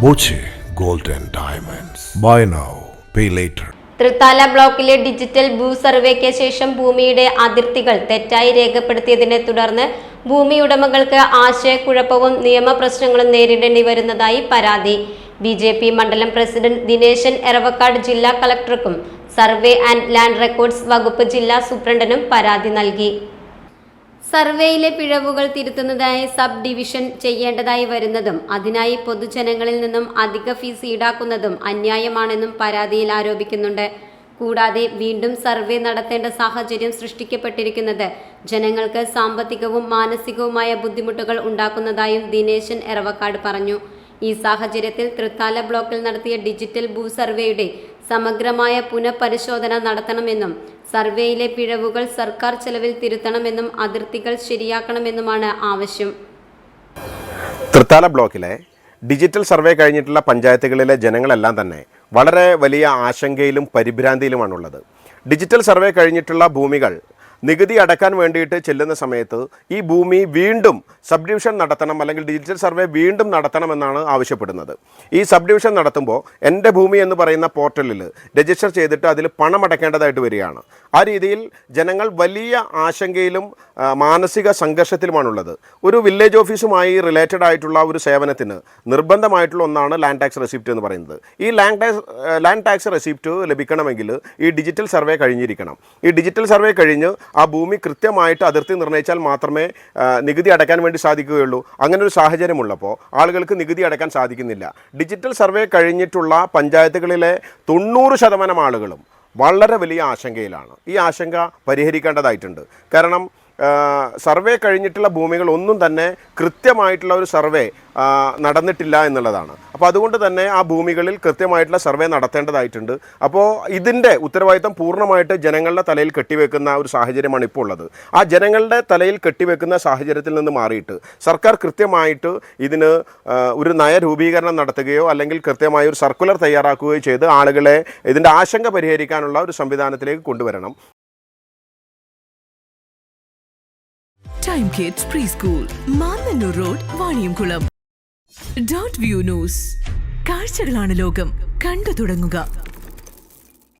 Boche gold and diamonds. Buy now pay later. Thrithala ബ്ലോക്കിലെ digital ഭൂസർവേക്ക് ശേഷം ഭൂമിയുടെ അതിർത്തികൾ തെറ്റായി രേഖപ്പെടുത്തിയതിനെ തുടർന്ന് ഭൂമി ഉടമകൾക്ക് ആശയക്കുഴപ്പവും നിയമപ്രശ്നങ്ങളും നേരിടേണ്ടി വരുന്നതായി പരാതി. BJP മണ്ഡലം പ്രസിഡന്റ് ദിനേശൻ എറവക്കാട് ജില്ലാ കളക്ടർക്കും സർവേ ആൻഡ് ലാൻഡ് റെക്കോർഡ്സ് വകുപ്പ് ജില്ലാ സൂപ്രണ്ടിനും പരാതി നൽകി. സർവേയിലെ പിഴവുകൾ തിരുത്തുന്നതായി സബ് ഡിവിഷൻ ചെയ്യേണ്ടതായി വരുന്നതും അതിനായി പൊതുജനങ്ങളിൽ നിന്നും അധിക ഫീസ് ഈടാക്കുന്നതും അന്യായമാണെന്നും പരാതിയിൽ ആരോപിക്കുന്നുണ്ട്. കൂടാതെ വീണ്ടും സർവേ നടത്തേണ്ട സാഹചര്യം സൃഷ്ടിക്കപ്പെട്ടിരിക്കുന്നത് ജനങ്ങൾക്ക് സാമ്പത്തികവും മാനസികവുമായ ബുദ്ധിമുട്ടുകൾ ഉണ്ടാക്കുന്നതായും ദിനേശൻ എറവക്കാട് പറഞ്ഞു. ഈ സാഹചര്യത്തിൽ തൃത്താല ബ്ലോക്കിൽ നടത്തിയ ഡിജിറ്റൽ ഭൂസർവേയുടെ സമഗ്രമായ പുനഃപരിശോധന നടത്തണമെന്നും സർവേയിലെ പിഴവുകൾ സർക്കാർ ചെലവിൽ തിരുത്തണമെന്നും അതിർത്തികൾ ശരിയാക്കണമെന്നുമാണ് ആവശ്യം. തൃത്താല ബ്ലോക്കിലെ ഡിജിറ്റൽ സർവേ കഴിഞ്ഞിട്ടുള്ള പഞ്ചായത്തുകളിലെ ജനങ്ങളെല്ലാം തന്നെ വളരെ വലിയ ആശങ്കയിലും പരിഭ്രാന്തിയിലുമാണുള്ളത്. ഡിജിറ്റൽ സർവേ കഴിഞ്ഞിട്ടുള്ള ഭൂമികൾ നികുതി അടക്കാൻ വേണ്ടിയിട്ട് ചെല്ലുന്ന സമയത്ത് ഈ ഭൂമി വീണ്ടും സബ് ഡിവിഷൻ നടത്തണം, അല്ലെങ്കിൽ ഡിജിറ്റൽ സർവേ വീണ്ടും നടത്തണമെന്നാണ് ആവശ്യപ്പെടുന്നത്. ഈ സബ് ഡിവിഷൻ നടത്തുമ്പോൾ എൻ്റെ ഭൂമി എന്ന് പറയുന്ന പോർട്ടലിൽ രജിസ്റ്റർ ചെയ്തിട്ട് അതിൽ പണം അടയ്ക്കേണ്ടതായിട്ട് വരികയാണ്. ആ രീതിയിൽ ജനങ്ങൾ വലിയ ആശങ്കയിലും മാനസിക സംഘർഷത്തിലുമാണുള്ളത്. ഒരു വില്ലേജ് ഓഫീസുമായി റിലേറ്റഡ് ആയിട്ടുള്ള ഒരു സേവനത്തിന് നിർബന്ധമായിട്ടുള്ള ഒന്നാണ് ലാൻഡ് ടാക്സ് റെസിപ്റ്റ് എന്ന് പറയുന്നത്. ഈ ലാൻഡ് ടാക്സ് റെസിപ്റ്റ് ലഭിക്കണമെങ്കിൽ ഈ ഡിജിറ്റൽ സർവേ കഴിഞ്ഞിരിക്കണം. ഈ ഡിജിറ്റൽ സർവേ കഴിഞ്ഞ് ആ ഭൂമി കൃത്യമായിട്ട് അതിർത്തി നിർണ്ണയിച്ചാൽ മാത്രമേ നികുതി അടയ്ക്കാൻ വേണ്ടി സാധിക്കുകയുള്ളൂ. അങ്ങനെ ഒരു സാഹചര്യമുള്ളപ്പോൾ ആളുകൾക്ക് നികുതി അടയ്ക്കാൻ സാധിക്കുന്നില്ല. ഡിജിറ്റൽ സർവേ കഴിഞ്ഞിട്ടുള്ള പഞ്ചായത്തുകളിലെ 90% ആളുകളും വളരെ വലിയ ആശങ്കയിലാണ്. ഈ ആശങ്ക പരിഹരിക്കേണ്ടതായിട്ടുണ്ട്. കാരണം സർവേ കഴിഞ്ഞിട്ടുള്ള ഭൂമികൾ ഒന്നും തന്നെ കൃത്യമായിട്ടുള്ള ഒരു സർവേ നടന്നിട്ടില്ല എന്നുള്ളതാണ്. അപ്പോൾ അതുകൊണ്ട് തന്നെ ആ ഭൂമികളിൽ കൃത്യമായിട്ടുള്ള സർവേ നടത്തേണ്ടതായിട്ടുണ്ട്. അപ്പോൾ ഇതിൻ്റെ ഉത്തരവാദിത്തം പൂർണ്ണമായിട്ട് ജനങ്ങളുടെ തലയിൽ കെട്ടിവെക്കുന്ന ഒരു സാഹചര്യമാണ് ഇപ്പോൾ ഉള്ളത്. ആ ജനങ്ങളുടെ തലയിൽ കെട്ടിവെക്കുന്ന സാഹചര്യത്തിൽ നിന്ന് മാറിയിട്ട് സർക്കാർ കൃത്യമായിട്ട് ഇതിന് ഒരു നയരൂപീകരണം നടത്തുകയോ അല്ലെങ്കിൽ കൃത്യമായ ഒരു സർക്കുലർ തയ്യാറാക്കുകയോ ചെയ്ത് ആളുകളെ ഇതിൻ്റെ ആശങ്ക പരിഹരിക്കാനുള്ള ഒരു സംവിധാനത്തിലേക്ക് കൊണ്ടുവരണം. Time Kids Preschool, Mannannur Road, Vaniyamkulam. Dot View News. കാഴ്ചകളാണ് ലോകം, കണ്ടു തുടങ്ങുക.